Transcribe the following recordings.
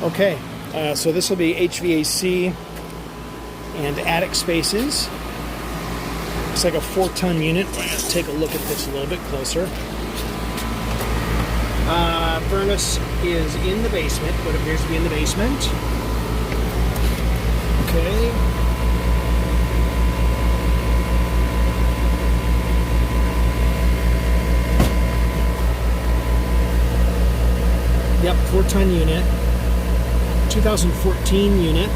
Okay, so this will be HVAC and attic spaces. Looks like a 4-ton unit. Let's take a look at this a little bit closer. Furnace is in the basement, what appears to be in the basement. Okay. Yep, 4-ton unit. 2014 unit.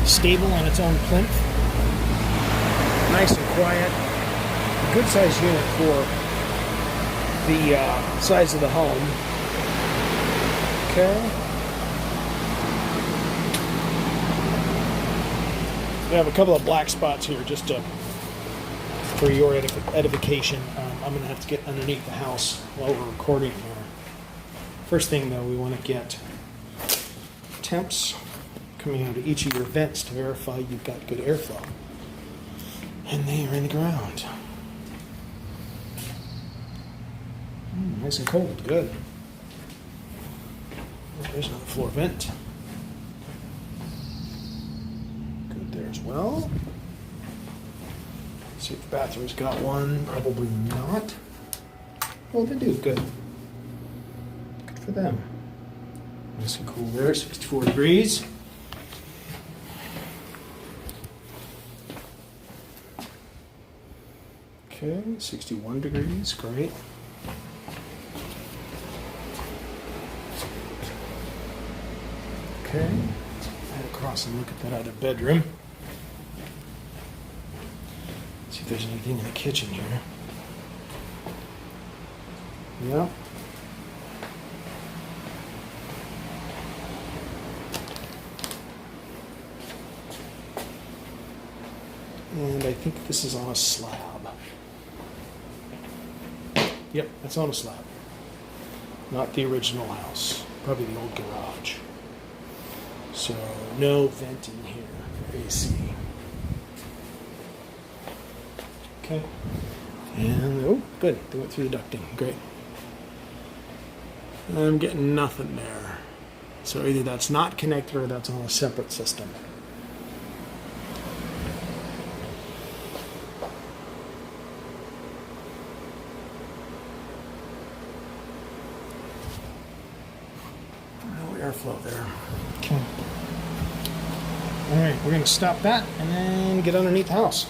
Stable on its own plinth. Nice and quiet. A good sized unit for the size of the home. Okay. We have a couple of black spots here just for your edification. I'm going to have to get underneath the house while we're recording here. First thing though, we want to get temps coming out of each of your vents to verify you've got good airflow. And they are in the ground. Nice and cold, good. There's another floor vent. Good there as well. See if the bathroom's got one. Probably not. Well, they do, good. Good for them. Nice and cool there, 64 degrees. Okay, 61 degrees, great. Okay, head across and look at that other bedroom. See if there's anything in the kitchen here. Yeah. And I think this is on a slab. Yep, that's on a slab. Not the original house. Probably the old garage. So, no vent in here for AC. Okay. And, oh, good. They went through the ducting. Great. I'm getting nothing there. So either that's not connected or that's on a separate system. Airflow there. Okay. All right, we're going to stop that and then get underneath the house.